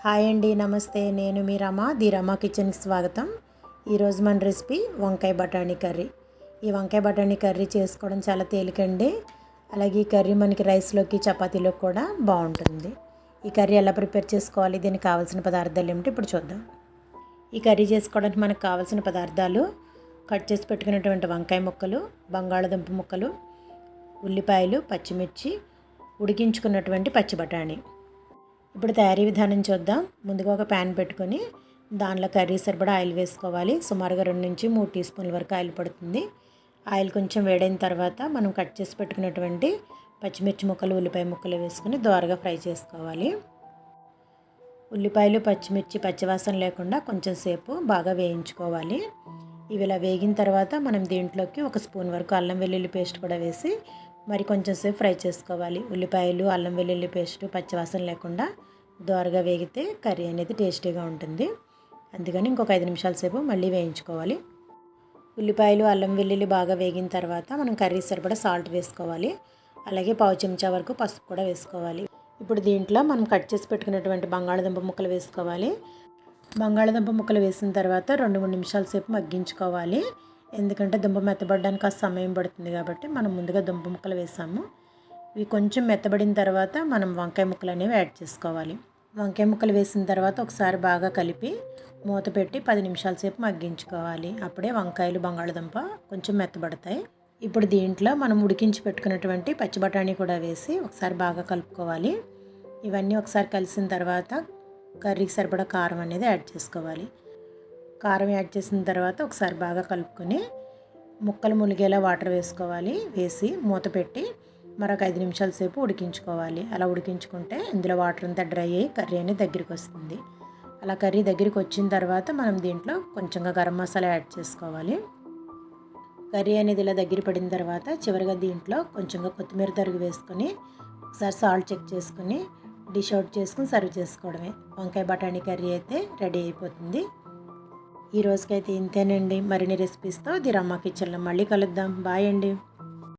Hi అండి, నమస్తే. నేను మీ రమ, ది రమ కిచెన్కి స్వాగతం. ఈరోజు మన రెసిపీ వంకాయ బఠానీ కర్రీ. ఈ వంకాయ బఠానీ కర్రీ చేసుకోవడం చాలా తేలికండి. అలాగే ఈ కర్రీ మనకి రైస్లోకి చపాతీలోకి కూడా బాగుంటుంది. ఈ కర్రీ ఎలా ప్రిపేర్ చేసుకోవాలి, దీనికి కావాల్సిన పదార్థాలు ఏమిటి ఇప్పుడు చూద్దాం. ఈ కర్రీ చేసుకోవడానికి మనకు కావాల్సిన పదార్థాలు: కట్ చేసి పెట్టుకున్నటువంటి వంకాయ ముక్కలు, బంగాళదుంప ముక్కలు, ఉల్లిపాయలు, పచ్చిమిర్చి, ఉడికించుకున్నటువంటి పచ్చి బఠానీ. ఇప్పుడు తయారీ విధానం చూద్దాం. ముందుగా ఒక ప్యాన్ పెట్టుకొని దానిలో కర్రీ సరిపడా ఆయిల్ వేసుకోవాలి. సుమారుగా 2 నుంచి 3 టీ స్పూన్ల వరకు ఆయిల్ పడుతుంది. ఆయిల్ కొంచెం వేడైన తర్వాత మనం కట్ చేసి పెట్టుకున్నటువంటి పచ్చిమిర్చి ముక్కలు, ఉల్లిపాయ ముక్కలు వేసుకొని దోరగా ఫ్రై చేసుకోవాలి. ఉల్లిపాయలు, పచ్చిమిర్చి పచ్చివాసన లేకుండా కొంచెం సేపు బాగా వేయించుకోవాలి. ఇవి ఇలా వేగిన తర్వాత మనం దీంట్లోకి 1 స్పూన్ వరకు అల్లం వెల్లుల్లి పేస్ట్ కూడా వేసి మరి కొంచెం సేపు ఫ్రై చేసుకోవాలి. ఉల్లిపాయలు, అల్లం వెల్లుల్లి పేస్ట్ పచ్చివాసన లేకుండా దోరగా వేగితే కర్రీ అనేది టేస్టీగా ఉంటుంది. అందుకని ఇంకొక 5 నిమిషాల సేపు మళ్ళీ వేయించుకోవాలి. ఉల్లిపాయలు, అల్లం వెల్లుల్లి బాగా వేగిన తర్వాత మనం కర్రీ సరిపడా సాల్ట్ వేసుకోవాలి. అలాగే పావు చెంచా వరకు పసుపు కూడా వేసుకోవాలి. ఇప్పుడు దీంట్లో మనం కట్ చేసి పెట్టుకున్నటువంటి బంగాళదుంప ముక్కలు వేసుకోవాలి. బంగాళదుంప ముక్కలు వేసిన తర్వాత 2-3 నిమిషాల సేపు మగ్గించుకోవాలి. ఎందుకంటే దుంప మెత్తబడడానికి కాస్త సమయం పడుతుంది కాబట్టి మనం ముందుగా దుంప ముక్కలు వేసాము. ఇవి కొంచెం మెత్తబడిన తర్వాత మనం వంకాయ ముక్కలు అనేవి యాడ్ చేసుకోవాలి. వంకాయ ముక్కలు వేసిన తర్వాత ఒకసారి బాగా కలిపి మూత పెట్టి 10 నిమిషాల సేపు మగ్గించుకోవాలి. అప్పుడే వంకాయలు, బంగాళదుంప కొంచెం మెత్తబడతాయి. ఇప్పుడు దీంట్లో మనం ఉడికించి పెట్టుకున్నటువంటి పచ్చి బఠానీ కూడా వేసి ఒకసారి బాగా కలుపుకోవాలి. ఇవన్నీ ఒకసారి కలిసిన తర్వాత కర్రీకి సరిపడా కారం అనేది యాడ్ చేసుకోవాలి. కారం యాడ్ చేసిన తర్వాత ఒకసారి బాగా కలుపుకొని ముక్కలు మునిగేలా వాటర్ వేసుకోవాలి. వేసి మూత పెట్టి మరొక 5 నిమిషాల సేపు ఉడికించుకోవాలి. అలా ఉడికించుకుంటే ఇందులో వాటర్ అంతా డ్రై అయ్యి కర్రీ అనేది దగ్గరికి వస్తుంది. అలా కర్రీ దగ్గరికి వచ్చిన తర్వాత మనం దీంట్లో కొంచెంగా గరం మసాలా యాడ్ చేసుకోవాలి. కర్రీ అనేది ఇలా దగ్గర పడిన తర్వాత చివరిగా దీంట్లో కొంచెంగా కొత్తిమీర తరుగు వేసుకొని ఒకసారి సాల్ట్ చెక్ చేసుకొని డిష్ అవుట్ చేసుకుని సర్వ్ చేసుకోవడమే. వంకాయ బఠానీ కర్రీ అయితే రెడీ అయిపోతుంది. ఈ రోజుకైతే ఇంతేనండి. మరిన్ని రెసిపీస్తో ది రమ్మ కిచెన్లో మళ్ళీ కలుద్దాం. బాయ్ అండి.